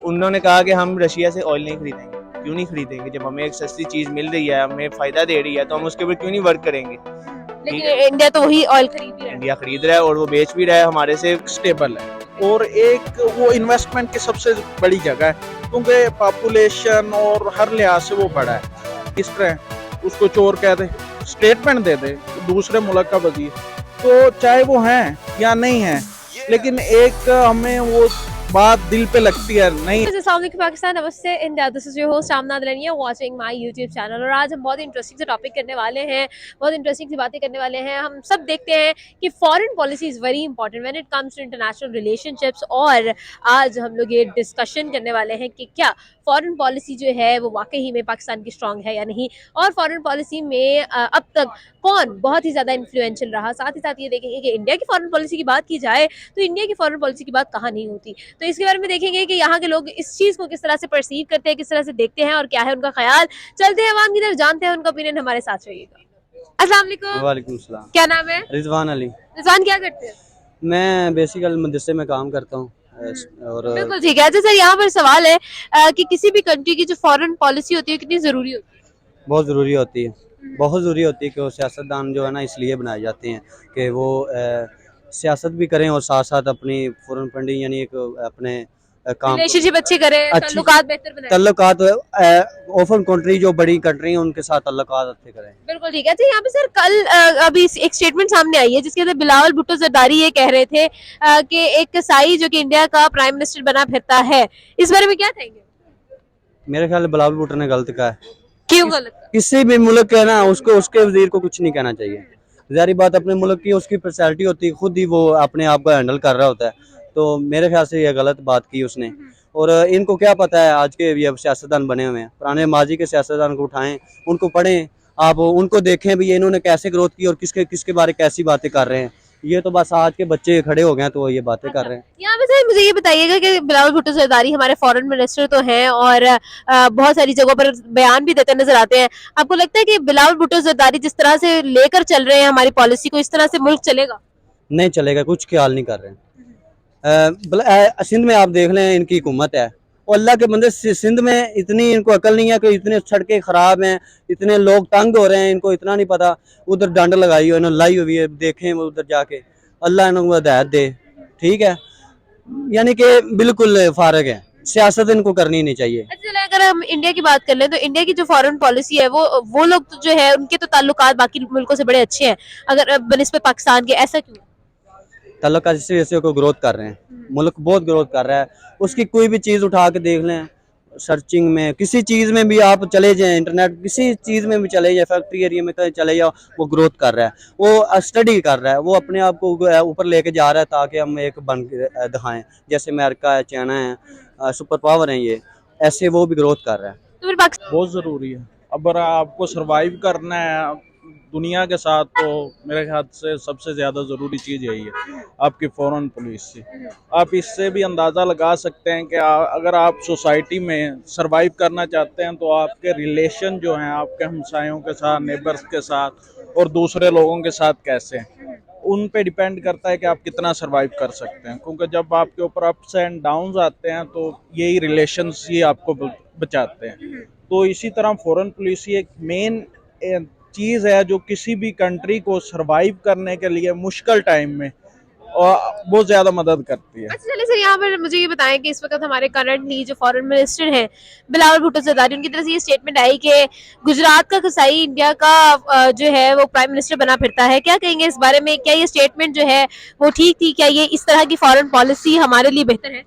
उन्होंने कहा कि हम रशिया से ऑयल नहीं खरीदेंगे। क्यों नहीं खरीदेंगे? जब हमें एक सस्ती चीज़ मिल रही है, हमें फ़ायदा दे रही है, तो हम उसके ऊपर क्यों नहीं वर्क करेंगे? ठीक है, लेकिन इंडिया तो वही ऑयल खरीद ही रहा है। इंडिया खरीद रहा है और वो बेच भी रहा है हमारे से। स्टेबल है और एक वो इन्वेस्टमेंट की सबसे बड़ी जगह है, क्योंकि पॉपुलेशन और हर लिहाज से वो बड़ा है। इस तरह उसको चोर कह दे, स्टेटमेंट दे दे दूसरे मुल्क का वजीर, तो चाहे वो हैं या नहीं है, लेकिन एक हमें वो बात दिल पे लगती है नहीं। अस्सलामुअलैकुम पाकिस्तान, नमस्ते India, this is your host Aamna Adlani watching my YouTube channel. और आज हम बहुत इंटरेस्टिंग से टॉपिक करने वाले हैं, बहुत इंटरेस्टिंग सी बातें करने वाले हैं। हम सब देखते हैं कि foreign policy is very important when it comes to international relationships. और आज हम लोग ये डिस्कशन करने वाले हैं कि क्या फॉरेन पॉलिसी जो है वो वाकई में पाकिस्तान की स्ट्रॉन्ग है या नहीं, और फॉरेन पॉलिसी में अब तक कौन बहुत ही ज़्यादा इन्फ्लुएंशियल रहा। साथ ही साथ ये देखेंगे कि इंडिया की फॉरेन पॉलिसी की बात की जाए तो इंडिया की फॉरेन पॉलिसी की बात कहाँ नहीं होती। तो इसके बारे में देखेंगे कि यहाँ के लोग इस चीज को किस तरह से परसीव करते हैं, किस तरह से देखते हैं और क्या है उनका ख्याल। चलते हैं अवाम की तरफ, जानते हैं उनका ओपिनियन। हमारे साथ रहिएगा। अस्सलाम वालेकुम। वालेकुम सलाम। क्या नाम है? रिजवान अली। रिजवान, क्या करते हैं? मैं बेसिकल मदरसे में काम करता हूँ और बिल्कुल ठीक है। अच्छा सर, यहाँ पर सवाल है कि किसी भी कंट्री की जो फॉरेन पॉलिसी होती है कितनी जरूरी होती है? बहुत ज़रूरी होती है, बहुत ज़रूरी होती है कि वो सियासतदान जो है ना इसलिए बनाए जाते हैं कि वो सियासत भी करें और साथ साथ अपनी फॉरेन फंडिंग यानी एक अपने काम रिलेशनशिप अच्छी करें, अच्छी- ताल्लुकात बेहतर बनाए। तल्लुकात ओपन कंट्री जो बड़ी कंट्री है उनके साथ तल्लुकात अच्छे करें। बिल्कुल ठीक है। अच्छा, यहाँ पे सर कल अभी एक स्टेटमेंट सामने आई है जिसके अंदर बिलावल भुट्टो जरदारी ये कह रहे थे कि एक कसाई जो कि इंडिया का प्राइम मिनिस्टर बना फिरता है। इस बारे में क्या कहेंगे? मेरे ख्याल में बिलावल भुट्टो ने गलत कहा है। क्यों गलत? किसी भी मुल्क के ना उसको उसके वजीर को कुछ नहीं कहना चाहिए। जारी बात, अपने मुल्क की उसकी पर्सनैलिटी होती है, खुद ही वो अपने आप को हैंडल कर रहा होता है। तो मेरे ख्याल से ये गलत बात की उसने। और इनको क्या पता है, आज के ये सियासतदान बने हुए हैं, पुराने माजी के सियासतदान को उठाएं, उनको पढ़ें, आप उनको देखें भी इन्होंने कैसे ग्रोथ की और किसके किसके बारे कैसी बातें कर रहे हैं। ये तो बस आज के बच्चे खड़े हो गए हैं तो ये बातें कर रहे हैं। यहाँ पे सर मुझे ये बताइएगा कि बिलावल भुट्टो जरदारी हमारे फॉरेन मिनिस्टर तो हैं और बहुत सारी जगहों पर बयान भी देते नजर आते हैं। आपको लगता है कि बिलावल भुट्टो जरदारी जिस तरह से लेकर चल रहे हैं हमारी पॉलिसी को, इस तरह से मुल्क चलेगा? नहीं चलेगा, कुछ ख्याल नहीं कर रहे हैं। सिंध में आप देख लें, इनकी हुकूमत है और अल्लाह के बंदे सिंध में इतनी इनको अकल नहीं है कि इतने सड़कें खराब हैं, इतने लोग तंग हो रहे हैं, इनको इतना नहीं पता। उधर डंड लगाई हुई लाई हुई है, देखें वो उधर जाके, अल्लाह इनको हिदायत दे। ठीक है, यानी कि बिल्कुल फारग है, सियासत इनको करनी नहीं चाहिए। अच्छा, अगर हम इंडिया की बात कर लें तो इंडिया की जो फॉरेन पॉलिसी है वो लोग तो जो है उनके तो ताल्लुकात बाकी मुल्कों से बड़े अच्छे हैं अगर बनिस्बत पाकिस्तान के, ऐसा क्यों? ताल्लुकात इस वजह से को ग्रोथ कर रहे हैं, मुल्क बहुत ग्रोथ कर रहा है। उसकी कोई भी चीज़ उठा के देख लें, सर्चिंग में किसी चीज़ में भी आप चले जाएं, इंटरनेट किसी चीज़ में भी चले जाए, फैक्ट्री एरिया में कहीं चले जाओ, वो ग्रोथ कर रहा है, वो स्टडी कर रहा है, वो अपने आप को ऊपर लेके जा रहा है ताकि हम एक बन के दिखाएं। जैसे अमेरिका है, चाइना है, सुपर पावर है, ये ऐसे वो भी ग्रोथ कर रहा है। तो फिर पाकिस्तान बहुत ज़रूरी है। अगर आपको सरवाइव करना है दुनिया के साथ, तो मेरे ख्याल से सबसे ज़्यादा ज़रूरी चीज़ यही है, आपकी फॉरेन पॉलिसी। आप इससे भी अंदाज़ा लगा सकते हैं कि अगर आप सोसाइटी में सरवाइव करना चाहते हैं तो आपके रिलेशन जो हैं आपके हमसायों के साथ, नेबर्स के साथ और दूसरे लोगों के साथ कैसे हैं, उन पे डिपेंड करता है कि आप कितना सरवाइव कर सकते हैं। क्योंकि जब आपके ऊपर अप्स एंड डाउन्स आते हैं तो यही रिलेशंस ही आपको बचाते हैं। तो इसी तरह फॉरेन पॉलिसी एक मेन चीज़ है जो किसी भी कंट्री को सरवाइव करने के लिए मुश्किल टाइम में और बहुत ज़्यादा मदद करती है। अच्छा चलिए सर, यहाँ पर मुझे ये बताएं कि इस वक्त हमारे करंटली जो फॉरेन मिनिस्टर हैं बिलावल भुट्टो जरदारी, उनकी तरफ से ये स्टेटमेंट आई कि गुजरात का कसाई इंडिया का जो है वो प्राइम मिनिस्टर बना फिरता है। क्या कहेंगे इस बारे में? क्या ये स्टेटमेंट जो है वो ठीक थी? क्या ये इस तरह की फॉरेन पॉलिसी हमारे लिए बेहतर है?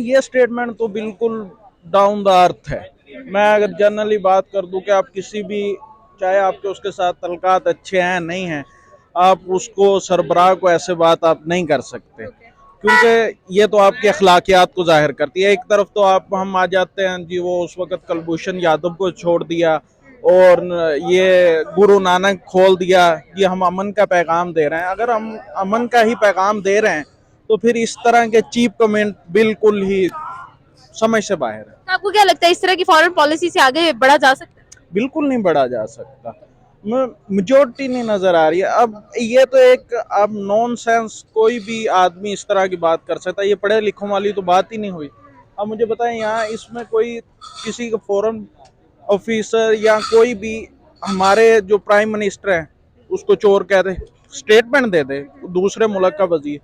ये स्टेटमेंट तो बिल्कुल डाउन द अर्थ है। मैं अगर जनरली बात कर दूं कि आप किसी भी, चाहे आपके उसके साथ तल्लुकात अच्छे हैं नहीं हैं, आप उसको सरबराह को ऐसे बात आप नहीं कर सकते, क्योंकि ये तो आपकी अखलाकियात को जाहिर करती है। एक तरफ तो हम आ जाते हैं जी, वो उस वक्त कुलभूषण यादव को छोड़ दिया और ये गुरु नानक खोल दिया, ये हम अमन का पैगाम दे रहे हैं। अगर हम अमन का ही पैगाम दे रहे हैं तो फिर इस तरह के चीप कमेंट बिल्कुल ही समझ से बाहर है। तो आपको क्या लगता है इस तरह की फॉरेन पॉलिसी से आगे बढ़ा जा सकता है? बिल्कुल नहीं बढ़ा जा सकता, मेजोरिटी नहीं नजर आ रही है। अब ये तो एक अब नॉनसेंस, कोई भी आदमी इस तरह की बात कर सकता है, ये पढ़े लिखों वाली तो बात ही नहीं हुई। अब मुझे बताएं, यहाँ इसमें कोई किसी का फॉरेन ऑफिसर या कोई भी हमारे जो प्राइम मिनिस्टर हैं उसको चोर कह दे, स्टेटमेंट दे दे दूसरे मुल्क का वजीर,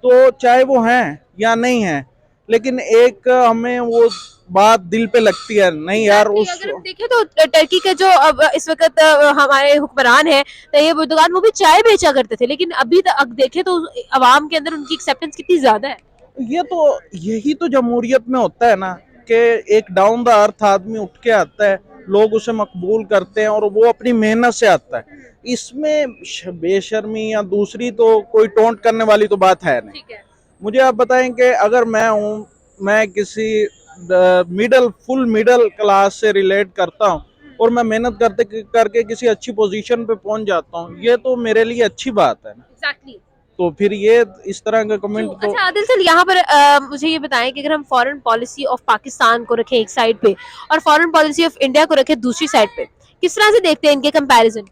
तो चाहे वो हैं या नहीं है, लेकिन एक हमें वो बात दिल पे लगती है, नहीं यार उस अगर हम देखें तो टर्की के जो अब इस वक्त हमारे हुक्मरान है तैयब एर्दोगान, वो भी चाय बेचा करते थे, लेकिन अभी तक देखें तो अवाम के अंदर उनकी एक्सेप्टेंस कितनी ज्यादा है। ये तो यही तो जमहूरियत में होता है ना, कि एक डाउन द अर्थ आदमी उठ के आता है, लोग उसे मकबूल करते हैं और वो अपनी मेहनत से आता है। इसमें बेशर्मी या दूसरी तो कोई टोंट करने वाली तो बात है नहीं। ठीक है। मुझे आप बताएं कि अगर मैं हूँ, मैं किसी फुल मिडिल क्लास से रिलेट करता हूँ और मैं मेहनत करते करके किसी अच्छी पोजीशन पे पहुंच जाता हूँ, ये तो मेरे लिए अच्छी बात है ना। एग्जैक्टली। तो फिर ये इस तरह का कमेंट तो अच्छा आदिल सर, यहाँ पर मुझे ये बताएं कि अगर हम फॉरेन पॉलिसी ऑफ पाकिस्तान को रखें एक साइड पे और फॉरेन पॉलिसी ऑफ इंडिया को रखें दूसरी साइड पे, किस तरह से देखते हैं इनके कंपैरिजन?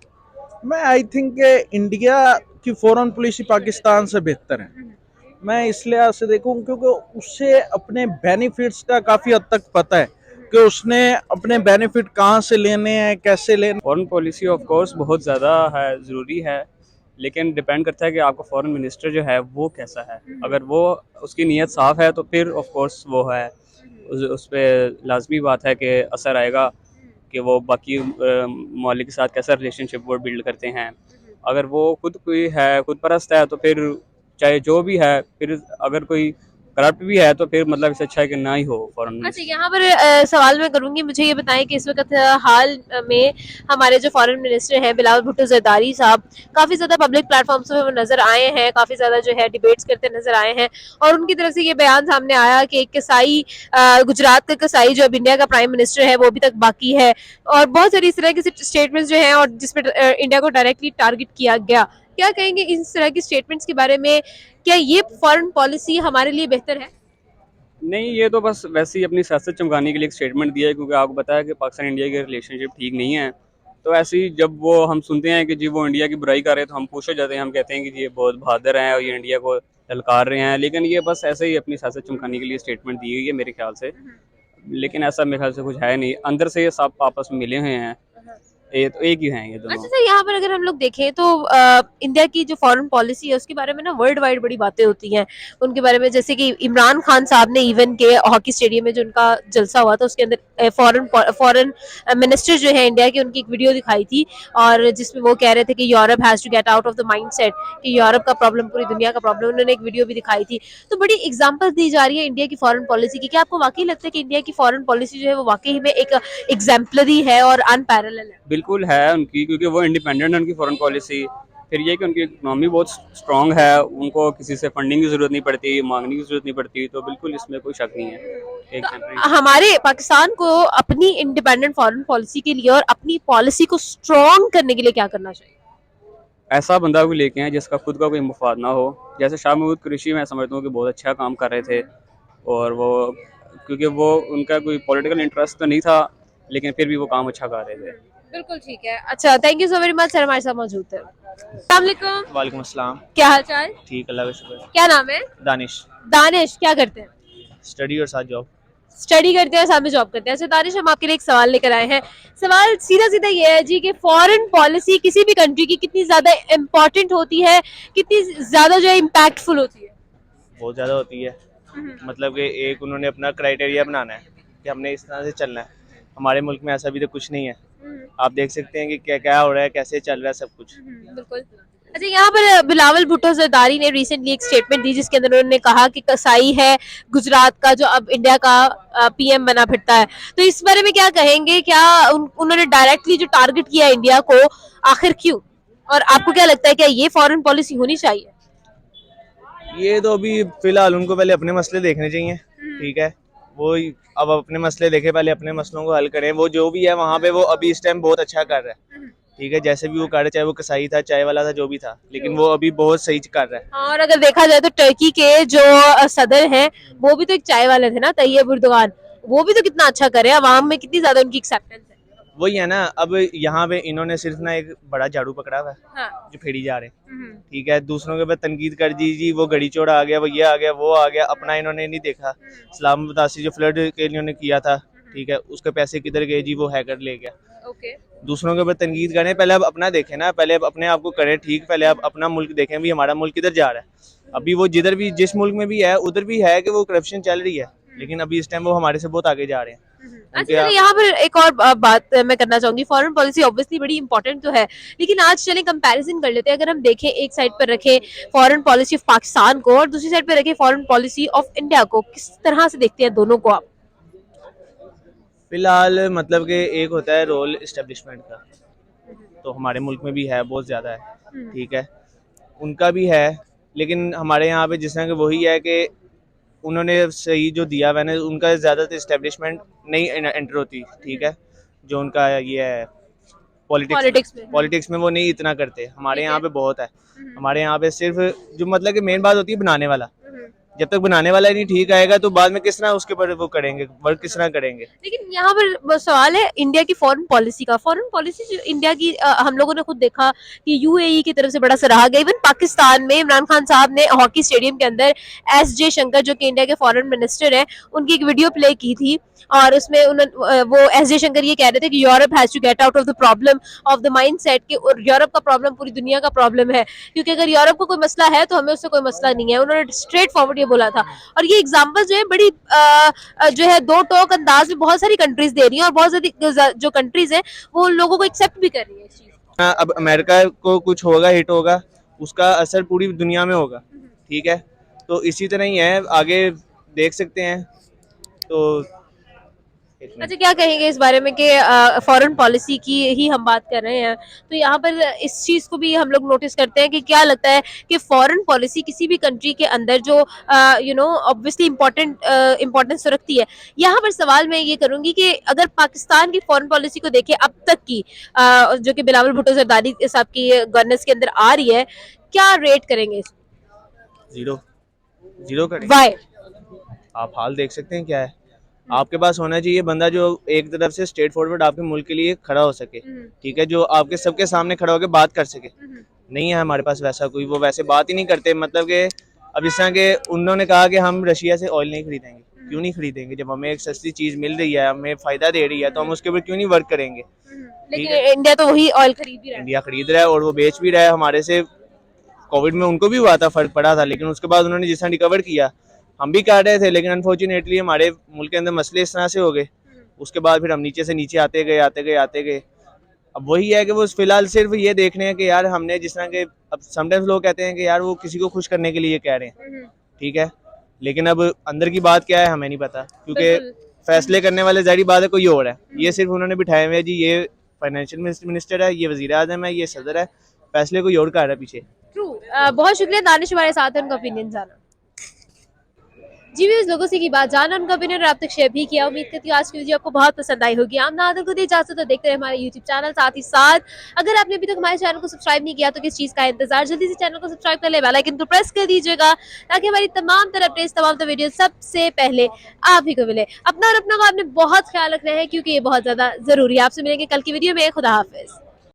मैं आई थिंक इंडिया की फॉरेन पॉलिसी पाकिस्तान से बेहतर है। मैं इस लिहाज से देखूं क्योंकि उससे अपने बेनिफिट्स का काफ़ी हद तक पता है कि उसने अपने बेनिफिट कहाँ से लेने हैं, कैसे लेने। फॉरेन पॉलिसी ऑफ कोर्स बहुत ज़्यादा है, ज़रूरी है, लेकिन डिपेंड करता है कि आपका फॉरेन मिनिस्टर जो है वो कैसा है। अगर वो उसकी नीयत साफ़ है तो फिर ऑफ कोर्स वो है, उस पर लाजमी बात है कि असर आएगा कि वो बाकी ममालिक के साथ कैसा रिलेशनशिप वो बिल्ड करते हैं। अगर वो खुद कोई है, खुद परस्त है, तो फिर चाहे जो भी है, फिर अगर कोई करप्ट भी है तो फिर मतलब इससे अच्छा है कि ना ही हो फॉरेन। अच्छा यहाँ पर सवाल मैं करूंगी, मुझे ये बताएं कि इस वक्त हाल में हमारे जो फॉरेन मिनिस्टर हैं बिलावल भुट्टो जरदारी साहब काफ़ी ज़्यादा पब्लिक प्लेटफॉर्म्स पे वो नज़र आए हैं, काफ़ी ज़्यादा जो है डिबेट्स करते नज़र आए हैं और उनकी तरफ से ये बयान सामने आया कि एक कसाई गुजरात का कसाई जो अब इंडिया का प्राइम मिनिस्टर है वो अभी तक बाकी है, और बहुत सारी इस तरह के स्टेटमेंट्स जो हैं और जिसमें इंडिया को डायरेक्टली टारगेट किया गया। क्या कहेंगे इस तरह की स्टेटमेंट्स के बारे में? क्या ये फॉरेन पॉलिसी हमारे लिए बेहतर है? नहीं, ये तो बस वैसे ही अपनी सियासत चमकाने के लिए एक स्टेटमेंट दिया है, क्योंकि आपको पता है कि पाकिस्तान इंडिया के रिलेशनशिप ठीक नहीं है। तो ऐसे ही जब वो हम सुनते हैं कि जी वो इंडिया की बुराई कर रहे हैं तो हम खुश हो जाते हैं, हम कहते हैं कि जी ये बहुत बहादुर हैं और ये इंडिया को ललकार रहे हैं, लेकिन ये बस ऐसे ही अपनी सियासत चमकाने के लिए स्टेटमेंट दी गई है मेरे ख्याल से। लेकिन ऐसा मेरे ख्याल से कुछ है नहीं, अंदर से ये सब आपस में मिले हुए हैं, ये तो एक ही हैं ये अच्छा दोनों। सर, यहाँ पर अगर हम लोग देखें तो इंडिया की जो फॉरेन पॉलिसी है उसके बारे में ना वर्ल्ड वाइड बड़ी बातें होती हैं उनके बारे में, जैसे कि इमरान खान साहब ने इवन के हॉकी स्टेडियम में जो उनका जलसा हुआ था उसके अंदर फॉरेन मिनिस्टर जो है इंडिया के, उनकी एक वीडियो दिखाई थी और जिसमें वो कह रहे थे कि Europe has to get out of the mindset कि यूरोप का प्रॉब्लम पूरी दुनिया का प्रॉब्लम। उन्होंने एक वीडियो भी दिखाई थी। तो बड़ी एग्जाम्पल दी जा रही है इंडिया की फॉरेन पॉलिसी की। क्या आपको वाकई लगता है कि इंडिया की फॉरेन पॉलिसी जो है वो वाकई में एक एग्जाम्पलरी है और अनपैरेलल है? बिल्कुल है उनकी, क्योंकि वो इंडिपेंडेंट है उनकी फॉरेन पॉलिसी। फिर ये कि उनकी इकनॉमी बहुत स्ट्रांग है, उनको किसी से फंडिंग की ज़रूरत नहीं पड़ती, मांगने की ज़रूरत नहीं पड़ती, तो बिल्कुल इसमें कोई शक नहीं है। एक तो हमारे पाकिस्तान को अपनी इंडिपेंडेंट फॉरेन पॉलिसी के लिए और अपनी पॉलिसी को स्ट्रॉन्ग करने के लिए क्या करना चाहिए? ऐसा बंदा कोई लेके आए जिसका खुद का कोई मुफाद ना हो। जैसे शाह महमूद कुरैशी, मैं समझता हूँ कि बहुत अच्छा काम कर रहे थे, और वो क्योंकि वो उनका कोई पॉलिटिकल इंटरेस्ट तो नहीं था, लेकिन फिर भी वो काम अच्छा कर रहे थे। बिल्कुल ठीक है। अच्छा, thank you so very much sir, हमारे साथ मौजूद थे। अस्सलाम वालेकुम। वालेकुम अस्सलाम। क्या हाल चाल? ठीक, अल्लाह का शुक्र। क्या नाम है? दानिश। दानिश, क्या करते हैं? स्टडी और साथ जॉब। स्टडी करते हैं, साथ में जॉब करते हैं। अच्छा दानिश, हम आपके लिए एक सवाल लेकर आए हैं। सवाल सीधा सीधा ये है जी कि फॉरेन पॉलिसी किसी भी कंट्री की कितनी ज्यादा इम्पोर्टेंट होती है, कितनी ज्यादा जो है इम्पैक्टफुल होती है? बहुत ज़्यादा होती है। मतलब कि एक उन्होंने अपना क्राइटेरिया बनाना है कि हमने इस तरह से चलना है। हमारे मुल्क में ऐसा भी तो कुछ नहीं है। आप देख सकते हैं कि क्या क्या हो रहा है, कैसे चल रहा है सब कुछ। बिल्कुल। अच्छा, यहाँ पर बिलावल भुट्टो जरदारी ने रिसेंटली एक स्टेटमेंट दी जिसके अंदर उन्होंने कहा कि कसाई है गुजरात का जो अब इंडिया का पीएम बना फिरता है। तो इस बारे में क्या कहेंगे? क्या उन्होंने डायरेक्टली जो टारगेट किया इंडिया को, आखिर क्यों? और आपको क्या लगता है क्या ये फॉरेन पॉलिसी होनी चाहिए? ये तो अभी फिलहाल उनको पहले अपने मसले देखने चाहिए। ठीक है, वो अब अपने मसले देखे, पहले अपने मसलों को हल करें। वो जो भी है वहाँ पे वो अभी इस टाइम बहुत अच्छा कर रहा है। ठीक है, जैसे भी वो कर रहा है, चाहे वो कसाई था, चाय वाला था, जो भी था, लेकिन वो अभी बहुत सही कर रहा है। और अगर देखा जाए तो टर्की के जो सदर हैं वो भी तो एक चाय वाले थे ना, तैयब एर्दोगान। वो भी तो कितना अच्छा करे, अवाम में कितनी ज्यादा उनकी एक्सेप्टेंस है। वही है ना, अब यहाँ पे इन्होंने सिर्फ ना एक बड़ा झाड़ू पकड़ा हुआ है हाँ। जो फेरी जा रहे हैं, ठीक है। दूसरों के ऊपर तनकीद कर दी जी, वो गड़ी चोड़ा आ गया, वो ये आ गया, वो आ गया, अपना इन्होंने नहीं देखा। इस्लाम बतासी जो फ्लड के इन्होंने किया था, ठीक है, उसके पैसे किधर गए जी, वो हैकर ले गया। ओके। दूसरों के ऊपर तनकीद करें, पहले आप अपना देखें ना, पहले आप अपने आप को करें ठीक, पहले आप अपना मुल्क देखें भी हमारा मुल्क किधर जा रहा है। अभी वो जिधर भी जिस मुल्क में भी है उधर भी है कि वो करप्शन चल रही है, लेकिन अभी इस टाइम वो हमारे से बहुत आगे जा रहे हैं। अच्छा, उनके चलिए यहाँ पर एक और बात मैं करना चाहूंगी। फॉरेन पॉलिसी ऑब्वियसली बड़ी इंपॉर्टेंट तो है, लेकिन आज चले कंपैरिजन कर लेते हैं। अगर हम देखें, एक साइड पर रखें फॉरेन पॉलिसी ऑफ पाकिस्तान को और दूसरी साइड पर रखें फॉरेन पॉलिसी ऑफ इंडिया को, किस तरह से देखते हैं दोनों को आप? फिलहाल मतलब कि एक होता है रोल इस्टेब्लिशमेंट का, तो हमारे मुल्क में भी है, बहुत ज़्यादा है, ठीक है, उनका भी है, लेकिन हमारे यहाँ पे जिस तरह के वही है कि उन्होंने सही जो दिया हुआ है, उनका ज़्यादातर इस्टेब्लिशमेंट नहीं एंटर होती, ठीक है, जो उनका ये है पॉलिटिक्स में वो नहीं इतना करते। हमारे यहाँ पे बहुत है, हमारे यहाँ पे सिर्फ जो मतलब कि मेन बात होती है बनाने वाला, जब तक बनाने वाला ही नहीं ठीक आएगा तो बाद में किस तरह उसके ऊपर वो करेंगे, वर्क किस तरह करेंगे। लेकिन यहाँ पर सवाल है इंडिया की फॉरेन पॉलिसी का। फॉरेन पॉलिसी जो इंडिया की हम लोगों ने खुद देखा कि यूएई की तरफ से बड़ा सराहा गया। इवन पाकिस्तान में इमरान खान साहब ने हॉकी स्टेडियम के अंदर एस जे शंकर जो कि इंडिया के फॉरेन मिनिस्टर हैं, उनकी एक वीडियो प्ले की थी और उसमें वो एस जे शंकर ये कह रहे थे कि Europe has to get out of the problem of the mindset कि यूरोप का प्रॉब्लम पूरी दुनिया का प्रॉब्लम है, क्योंकि अगर यूरोप को कोई मसला है तो हमें उससे कोई मसला नहीं है। उन्होंने स्ट्रेट फॉरवर्ड ये बोला था और ये एग्जांपल जो है बड़ी जो है दो टोक अंदाज में बहुत सारी कंट्रीज दे रही हैं और बहुत सारी जो कंट्रीज हैं वो उन लोगों को एक्सेप्ट भी कर रही है इस चीज को। अब अमेरिका को कुछ होगा, हिट होगा, उसका असर पूरी दुनिया में होगा, ठीक है, तो इसी तरह ही है, आगे देख सकते हैं। तो अच्छा, क्या कहेंगे इस बारे में कि फॉरेन पॉलिसी की ही हम बात कर रहे हैं, तो यहाँ पर इस चीज़ को भी हम लोग नोटिस करते हैं कि क्या लगता है कि फॉरेन पॉलिसी किसी भी कंट्री के अंदर जो ऑब्वियसली इम्पोर्टेंस तो रखती है। यहाँ पर सवाल मैं ये करूँगी कि अगर पाकिस्तान की फॉरेन पॉलिसी को देखें अब तक की, जो कि बिलावल भुट्टो जरदारी साहब की गवर्नेंस के अंदर आ रही है, क्या रेट करेंगे इसको? जीरो करें। वाई? आप हाल देख सकते हैं क्या है, आपके पास होना चाहिए बंदा जो एक तरफ से स्ट्रेट फॉरवर्ड आपके मुल्क के लिए खड़ा हो सके, ठीक है, जो आपके सबके सामने खड़ा होकर बात कर सके। नहीं है हमारे पास वैसा कोई, वो वैसे बात ही नहीं करते। मतलब कि अब इस तरह के उन्होंने कहा कि हम रशिया से ऑयल नहीं खरीदेंगे, क्यों नहीं खरीदेंगे? जब हमें एक सस्ती चीज मिल रही है, हमें फायदा दे रही है, तो हम उसके ऊपर क्यों नहीं वर्क करेंगे? लेकिन इंडिया तो वही ऑयल खरीद भी रहा है। इंडिया खरीद रहा है और वो बेच भी रहा है। हमारे से कोविड में उनको भी हुआ था, फर्क पड़ा था, लेकिन उसके बाद उन्होंने जिस तरह रिकवर किया, हम भी कर रहे थे, लेकिन अनफॉर्चुनेटली हमारे मुल्क के अंदर मसले इस तरह से हो गए, उसके बाद फिर हम नीचे से नीचे आते गए। अब वही है कि वो फिलहाल सिर्फ ये देखने हैं कि यार हमने जिस तरह के, अब समटाइम्स लोग कहते हैं कि यार वो किसी को खुश करने के लिए कह रहे हैं, ठीक है, लेकिन अब अंदर की बात क्या है हमें नहीं पता, क्योंकि फैसले करने वाले जाहिर बात है कोई और है। ये सिर्फ उन्होंने बिठाए हुए जी, ये फाइनेंशियल मिनिस्टर है, ये वजीर आजम है, ये सदर है, फैसले कोई और कर रहा है पीछे। ट्रू। बहुत शुक्रिया दानिश हमारे साथ है, उनका ओपिनियन जाना। जी, भी उस लोगों से की बात जाना, उनका ओपिनियन आप तक शेयर भी किया। उम्मीद करती हूँ आज की वीडियो आपको बहुत पसंद आई होगी। आमना आदर को दी इजाजत, तो देखते रहे हमारे यूट्यूब चैनल। साथ ही साथ अगर आपने अभी तक हमारे चैनल को सब्सक्राइब नहीं किया तो किस चीज़ का इंतजार, जल्दी से चैनल को सब्सक्राइब कर ले, बेल आइकन को प्रेस कर दीजिएगा ताकि हमारी तमाम तरह अपडेट्स, तमाम तरह वीडियो सबसे पहले आप ही को मिले। अपना और अपना को आपने बहुत ख्याल रखना है क्योंकि ये बहुत ज़्यादा ज़रूरी है। आपसे मिलेंगे कल की वीडियो में। खुदा हाफिज़।